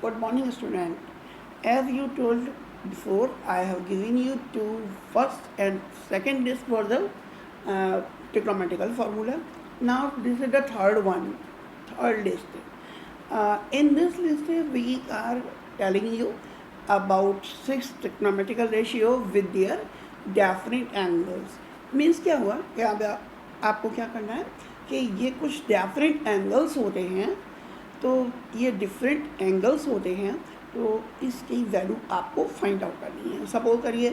Good morning, student. As you told before, I have given you two first and second list for the trigonometrical formula. Now this is the third one, third list. In this list, we are telling you about six trigonometrical ratio with their definite angles. Means क्या हुआ कि अब आपको क्या करना है कि ये कुछ डेफिनेट एंगल्स होते हैं, तो ये डिफरेंट एंगल्स होते हैं, तो इसकी वैल्यू आपको फाइंड आउट करनी है. सपोज करिए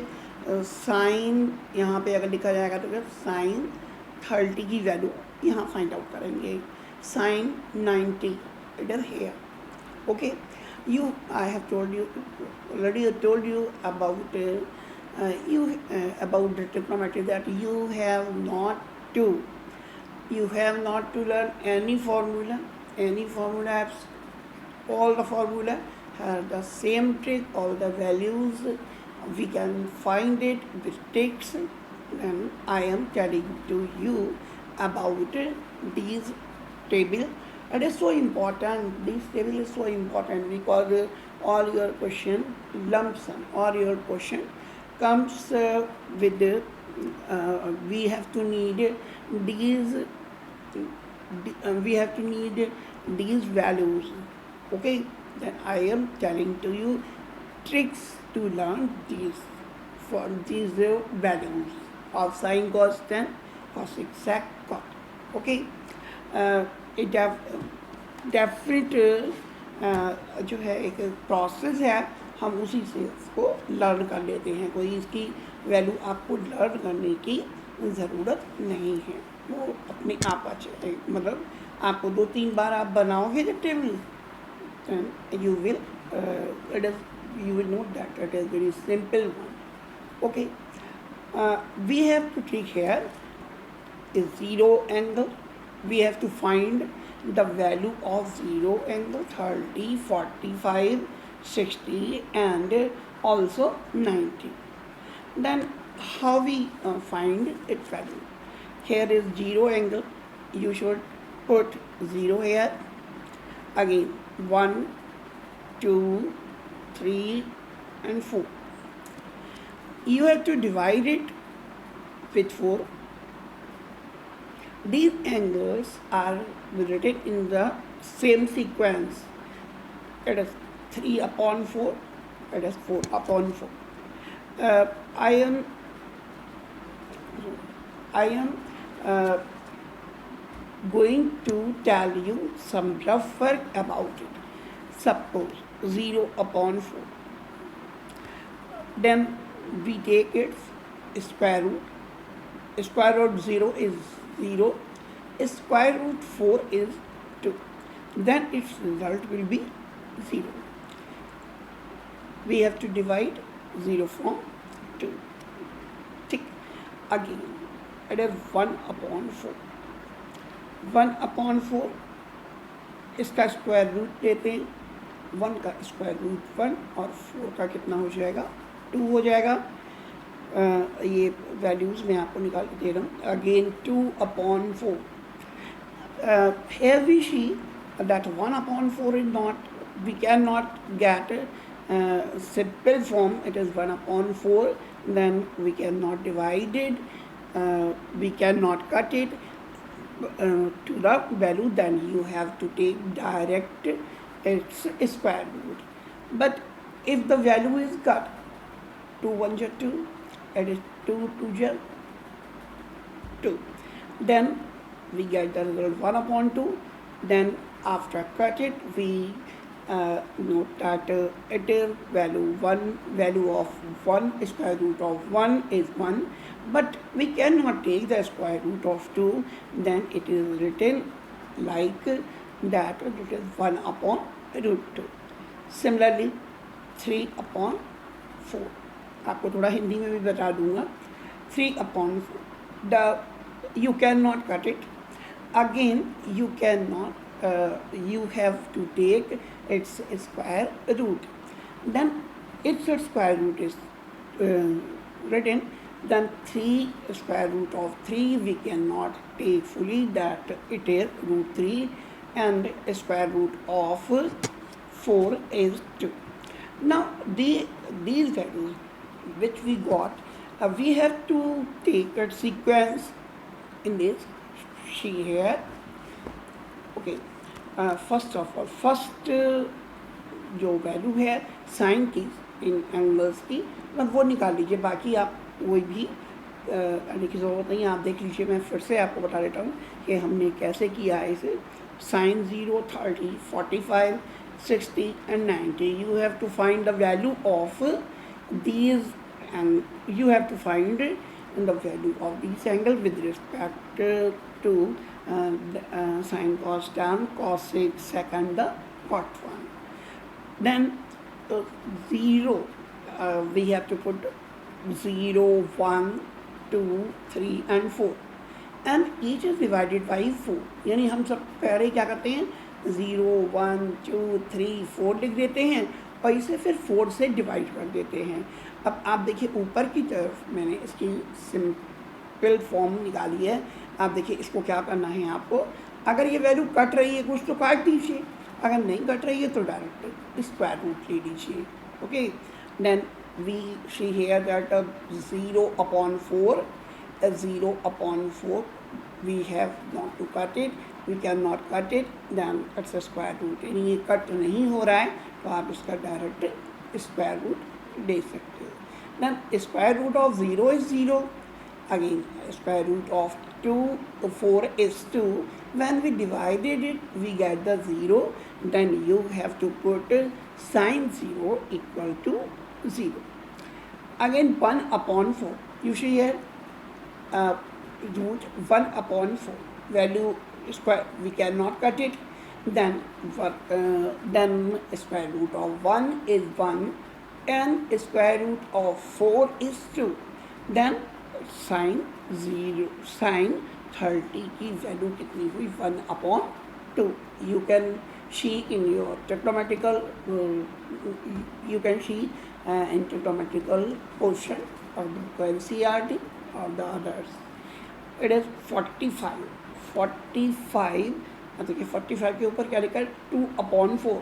साइन यहाँ पे अगर लिखा जाएगा तो साइन 30 की वैल्यू यहाँ फाइंड आउट करेंगे. Sine 90 it is here. Okay, you I have told you already. I told you about about the trigonometry that you have not to learn any formula. All the formula have the same trick. All the values we can find it with tricks, and I am telling to you about these table. It is so important. This table is so important because all your question lump sum or your question comes with we have to need these values. Okay, then I am telling to you tricks to learn these for these values of sine, cos, tan, cosec, sec, cot. Okay, definite जो है एक process है, हम उसी से इसको learn कर लेते हैं. कोई इसकी वैल्यू आपको लर्न करने की ज़रूरत नहीं है, वो अपने आप अच्छे मतलब आपको 2-3 बार आप बनाओगे जब table, you will know that it is very simple one. Okay, we have to take here is zero angle. We have to find the value of zero angle 30, 45, 60 and also 90. Then how we find its value? Here is zero angle. You should put 0 here. Again 1, 2, 3 and 4. You have to divide it with 4. These angles are written in the same sequence. It is 3/4. It is 4/4. I am going to tell you some rough work about it. Suppose 0/4. Then we take its square root. Square root 0 is 0. Square root 4 is 2. Then its result will be 0. We have to divide 0 from 2. ठीक. Again, it is 1/4. 1/4 इसका square root लेते हैं. 1 का square root 1 और 4 का कितना हो जाएगा? 2 हो जाएगा. ये वैल्यूज़ मैं आपको निकाल के दे रहा हूँ. Again 2/4. Here we see that 1/4 is not, we cannot get simple form. It is 1/4. Then we cannot divide it. We cannot cut it to the value. Then you have to take direct its square root. But if the value is cut, 2 1 2, it is 2 2 2. Then we get the result 1/2. Then after cut it, we note that it is value of 1, square root of 1 is 1, but we cannot take the square root of 2. Then it is written like that, it is 1/√2. Similarly 3/4. आपको थोड़ा हिंदी में भी बता दूंगा. 3/4. You cannot cut it. Again you cannot. You have to take its square root. Then its square root is written. Then 3 square root of 3 we cannot take fully, that it is √3, and square root of 4 is 2. Now these values which we got, we have to take a sequence in this sheet here. Okay, first of all, first जो value है sign की इन angles की मतलब वो निकाल लीजिए, बाकी आप कोई भी करने की ज़रूरत नहीं है। आप देख लीजिए, मैं फिर से आपको बता देता हूँ कि हमने कैसे किया है इसे। Sign 0, 30, 45, 60 and 90. You have to find the value of these, and you have to find the value of these angles with respect to sine cos tan, cos secant, the cot one. Then 0, we have to put 0, 1, 2, 3 and 4, and each is divided by 4. यानी हम सब पहले क्या करते हैं, 0, 1, 2, 3, 4 लिख देते हैं और इसे फिर 4 से डिवाइड कर देते हैं। अब आप देखिए ऊपर की तरफ मैंने इसकी सिंपल फॉर्म निकाली है। आप देखिए इसको क्या करना है आपको, अगर ये वैल्यू कट रही है कुछ तो काट दीजिए, अगर नहीं कट रही है तो डायरेक्ट स्क्वायर रूट ले लीजिए। Okay, then we see here that 0/4 0/4 we have not to cut it, we cannot cut it, then it's a square root। यानी ये कट नहीं हो रहा है तो आप इसका डायरेक्ट स्क्वायर रूट ले सकते हो। Then square root of 0 is 0, again square root of 4 is 2. When we divided it we get the 0, then you have to put sine 0 equal to 0. Again 1/4, you see here root 1/4 value square, we cannot cut it, then square root of 1 is 1 and square root of 4 is 2. Then sine 30 की value कितनी हुई, 1/2। you can see in your trigonometrical you can see in trigonometrical portion of the NCERT or the others, it is 45। देखिए 45 के ऊपर क्या लिखा है, 2/4।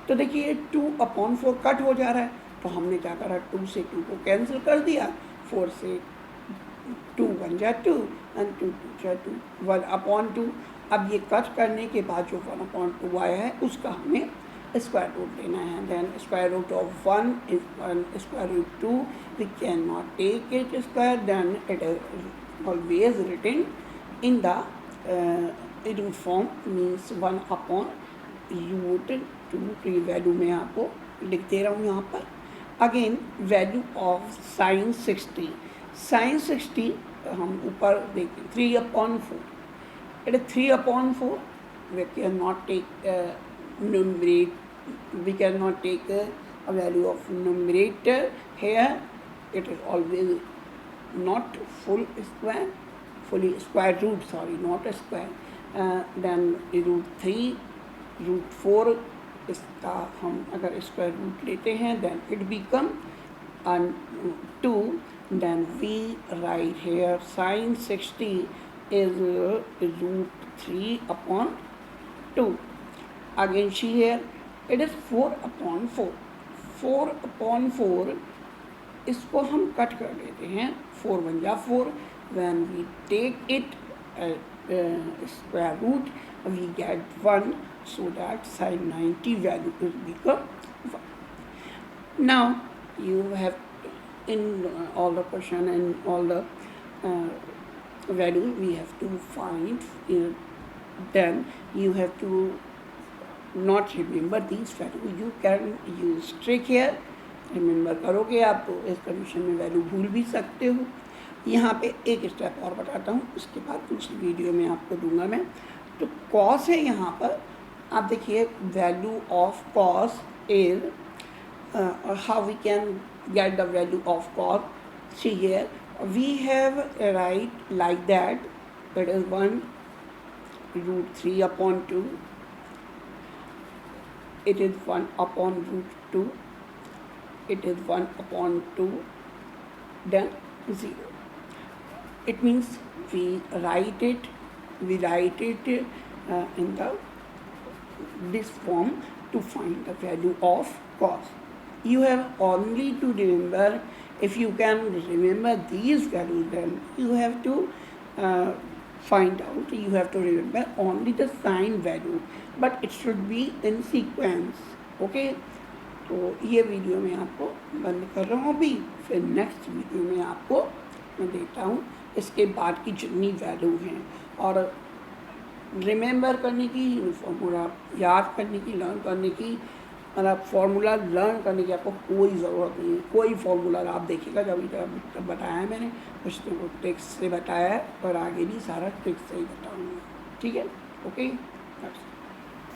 तो देखिए 2/4 कट हो जा रहा है, तो हमने क्या करा, 2 से 2 को कैंसिल कर दिया, 4 से 2 1 जा 2 एंड 2 2 जा 2, 1/2। अब ये कट करने के बाद जो 1/2 आया है उसका हमें स्क्वायर रूट लेना है। Then square root of 1 is 1, square root 2 we can not take it square, then it is always written in the root form, means 1/√2। तो ये वैल्यू मैं आपको लिख दे रहा हूँ यहाँ पर। Again value of sine 60, sine 60 हम ऊपर देखते 3/4, it is 3/4, we cannot take numerator, we cannot take a value of numerator here, it is always not full square, fully square root, sorry, not a square। then √3 √4 इसका हम अगर square root लेते हैं then it become 2, then we write here sin 60 is √3/2। again see here it is 4/4, 4/4 इसको हम cut कर देते हैं, 4 1 जा 4, when we take it square root we get 1, so that sin 90 value will become 1. Now you have in all the question and all the value we have to find, then you have to not remember these value, you can use trick here, remember करोगे आप तो इस condition में value भूल भी सकते हो। यहाँ पे एक स्टेप और बताता हूँ, उसके बाद दूसरी वीडियो में आपको दूंगा मैं। तो कॉस है यहाँ पर, आप देखिए value of cos is how we can get the value of cos। see here we have write like that, it is 1√3/2, it is 1/√2, it is 1/2, then 0। it means we write it in the this form, to find the value of cos. You have only to remember, if you can remember these values, then you have to find out, you have to remember only the sine value, but it should be in sequence. Okay, तो ये video मैं आपको बंद कर रहा हूँ अभी, फिर नेक्स्ट वीडियो में आपको मैं देता हूँ इसके बाद की जितनी वैल्यू हैं। और रिमेंबर करने की, फॉर्मूला याद करने की, लर्न करने की, मतलब फार्मूला लर्न करने की आपको कोई ज़रूरत नहीं है। कोई फार्मूला आप देखिएगा, जब बताया है मैंने, कुछ तो ट्रिक्स से बताया है, और आगे भी सारा ट्रिक्स से ही बताऊँगा। ठीक है, ओके।